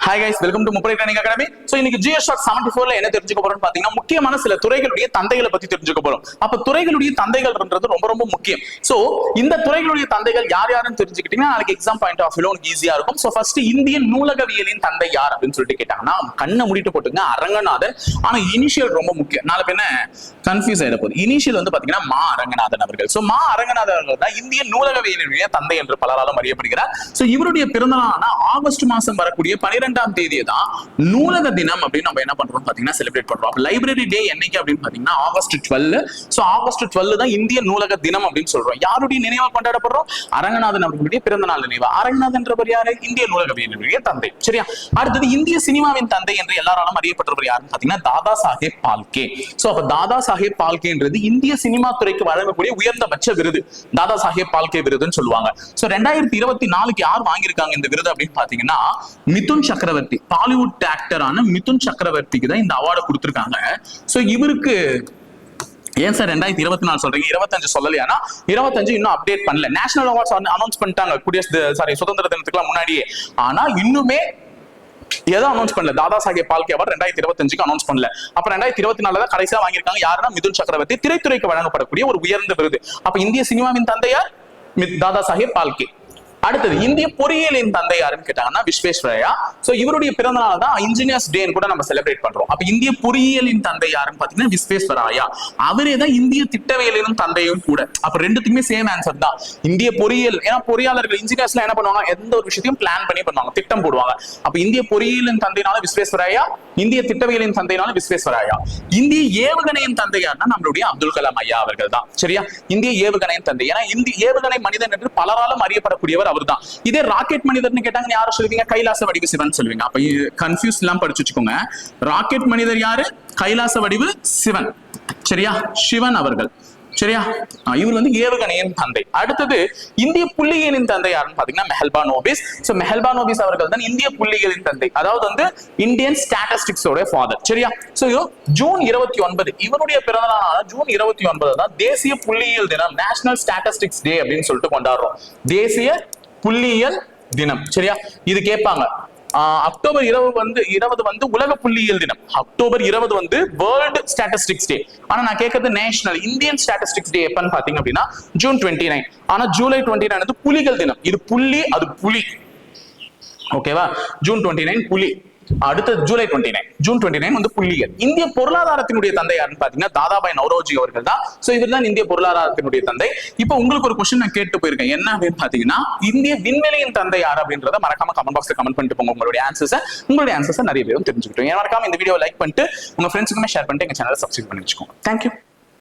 Hi guys, welcome to முப்படை training academy. So இன்னைக்கு GS Shock 74ல என்ன தெரிஞ்சுக்க போறோம்னு பாத்தீங்கன்னா முக்கியமான சில துறைகளுடைய தந்தைகளை பத்தி தெரிஞ்சுக்க போறோம். அப்ப துறைகளுடைய தந்தைகள்ன்றது ரொம்ப ரொம்ப முக்கியம். சோ இந்த துறைகளுடைய தந்தைகள் யார் யாருன்னு தெரிஞ்சுக்கிட்டீங்கன்னா நாளைக்கு எக்ஸாம் பாயிண்ட் ஆஃப் வியூல உங்களுக்கு ஈஸியா இருக்கும். சோ ஃபர்ஸ்ட் இந்தியன் நூலகவியலின் தந்தை யார் அப்படின்னு சொல்லிட்டு கேட்டாங்கன்னா கண்ணை மூடிட்டு போட்டுங்க அரங்கநாதன். ஆனா இனிஷியல் ரொம்ப முக்கியம். நாளை என்ன கன்ஃபியூஸ் ஆயிட போகுது. இனிஷியல் வந்து பாத்தீங்கன்னா மா அரங்கநாதன் அவர்கள். சோ மா அரங்கநாதன் அவர்கள் தான் இந்தியன் நூலகவியலினுடைய தந்தை என்று பலராலும் அறியப்படுகிறார். சோ இவருடைய பிறந்த நாளான ஆகஸ்ட் மாசம் வரக்கூடிய 12ஆம் தேதியை தான் நூலக தினம் அப்படின்னு நம்ம என்ன பண்றோம் பாத்தீங்கன்னா செலிப்ரேட் பண்றோம். லைப்ரரி டே என்னைக்கு அப்படின்னு பாத்தீங்கன்னா ஆகஸ்ட் 12. சோ ஆகஸ்ட் 12 தான் இந்திய நூலக தினம் அப்படின்னு சொல்றோம். யாருடைய நினைவா கொண்டாடப்படுறோம்? அரங்கநாதன் அவர்களுடைய பிறந்த நாள் நினைவா. அரங்கநாதன்றவர் யாரு? இந்திய நூலகவியலினுடைய தந்தை. சரியா? அடுத்தது இந்திய சினிமாவின் தந்தை என்று எல்லாராலும் அறியப்பட்டவர் யாருன்னு பாத்தீங்கன்னா தாதா சாஹேப் பால்கே. சோ அப்ப தாதா சாஹேப் பால்கேன்றது இந்திய சினிமா துறைக்கு வழங்கக்கூடிய உயர்ந்தபட்ச விருது தாதா சாஹேப் பால்கே விருதுன்னு சொல்லுவாங்க. சோ 2024 யார் வாங்கியிருக்காங்க இந்த விருது அப்படின்னு பாத்தீங்கன்னா மிதுன் சக்கரவர்த்தி. பாலிவுட் ஆக்டரான மிதுன் சக்கரவர்த்திக்கு தான் இந்த அவார்டு கொடுத்திருக்காங்க. சோ இவருக்கு ஏன் சார் 2024 சொல்றீங்க, 25 சொல்லலையானா 25 இன்னும் அப்டேட் பண்ணல. நேஷனல் அவார்ட்ஸ் அனௌன்ஸ் பண்ணிட்டாங்க சுதந்திர தினத்துக்கு முன்னாடியே. ஆனா இன்னுமே ஏதோ அனௌன்ஸ் பண்ணல. தாதா சாஹேப் பால்கே அவார்டு 2025 அனௌன்ஸ் பண்ணல. அப்ப 2024 தான் கடைசியா வாங்கியிருக்காங்க. யாருன்னா மிதுன் சக்கரவர்த்தி. திரைத்துறைக்கு வழங்கப்படக்கூடிய ஒரு உயர்ந்த விருது. அப்ப இந்திய சினிமாவின் தந்தையார் தாதா சாஹேப் பால்கே. அடுத்தது இந்திய பொறியியலின் தந்தை யாருன்னு கேட்டாங்கன்னா விஸ்வேஸ்வரய்யா. சோ இவருடைய பிறந்த நாள் தான் இன்ஜினியர்ஸ் டே கூட நம்ம செலிப்ரேட் பண்றோம். அப்ப இந்திய பொறியியலின் தந்தை யாருன்னு பாத்தீங்கன்னா விஸ்வேஸ்வரய்யா. அவரே தான் இந்திய திட்டவியலின் தந்தையும் கூட. அப்ப ரெண்டுத்துக்குமே சேம் ஆன்சர் தான். இந்திய பொறியியல், ஏன்னா பொறியாளர்கள் இன்ஜினியர்ஸ்ல என்ன பண்ணுவாங்க, எந்த ஒரு விஷயத்தையும் பிளான் பண்ணி பண்ணுவாங்க, திட்டம் போடுவாங்க. அப்ப இந்திய பொறியியலின் தந்தைனால விஸ்வேஸ்வரய்யா, இந்திய திட்டவியலின் தந்தைனால விஸ்வேஸ்வரய்யா. இந்திய ஏவுகணையின் தந்தை யாருன்னா நம்மளுடைய அப்துல் கலாம் ஐயா அவர்கள் தான். சரியா? இந்திய ஏவுகணையின் தந்தை. ஏன்னா இந்திய ஏவுகணை மனிதன் என்று பலராலும் அறியப்படக்கூடியவர் அவர்தான். இதே ராக்கெட் மனிதர்னு கேட்டாங்க யாரும் சொல்லுவீங்க? கைலாச வடிவு சிவன் சொல்லுவீங்க. அப்ப கன்ஃபியூஸ் எல்லாம் படிச்சு வச்சுக்கோங்க. ராக்கெட் மனிதர் யாரு? கைலாச வடிவு சிவன். சரியா? சிவன் அவர்கள். சரியா? இவர் வந்து ஏவுகணையின் தந்தை. அடுத்தது இந்திய புள்ளியியலின் தந்தை யாருன்னு பாத்தீங்கன்னா மெஹல்பா நோபிஸ். சோ மெஹல்பா நோபிஸ் அவர்கள் தான் இந்திய புள்ளியியலின் தந்தை. அதாவது வந்து இந்தியன் ஸ்டாட்டிஸ்டிக்ஸோட ஃபாதர். சரியா? சோ ஜூன் 29 இவருடைய பிறந்த நாளான ஜூன் 29 தான் தேசிய புள்ளியியல் தினம், நேஷனல் ஸ்டாட்டிஸ்டிக்ஸ் டே அப்படின்னு சொல்லிட்டு கொண்டாடுறோம். தேசிய புள்ளியியல் தினம். சரியா? இது கேட்பாங்க. அக்டோபர் 20 வந்து உலக புள்ளியியல் தினம். அக்டோபர் 20 வந்து வேர்ல்டு ஸ்டாட்டிஸ்டிக்ஸ் டே. ஆனா நான் கேட்கறது நேஷனல் இந்தியன் ஸ்டாட்டிஸ்டிக்ஸ் டே எப்பன்னு பாத்தீங்க அப்படின்னா ஜூன் 29. ஆனா ஜூலை 29 வந்து புலிகள் தினம். இது புள்ளி, அது புலி. ஓகேவா? ஜூன் 29 புலி. அடுத்து ஜூலை 29, ஜூன் 29 வந்து புள்ளிகள். இந்திய பொருளாதாரத்தினுடைய தந்தை யாருன்னு பாத்தீங்கன்னா தாதாபாய் நௌரோஜி அவர்கள் தான். சோ இவர் தான் இந்திய பொருளாதாரத்தினுடைய தந்தை. இப்போ உங்களுக்கு ஒரு கொஸ்டின் நான் கேட்டு போயிருக்கேன். என்ன அப்படின்னு பாத்தீங்கன்னா இந்திய விண்வெளியின் தந்தை யார் அப்படின்றத மறக்காம கமெண்ட் பாக்ஸ்ல கமெண்ட் பண்ணிட்டு போங்க. உங்களுடைய ஆன்சர்ஸ் நிறைய பேரும் தெரிஞ்சுக்கிட்டோம். மறக்காம இந்த வீடியோ லைக் பண்ணிட்டு உங்க ஃப்ரெண்ட்ஸுக்குமே ஷேர் பண்ணிட்டு எங்க சேனலை சப்ஸ்கிரைப் பண்ணி வச்சுக்கோங்க. தேங்க்யூ.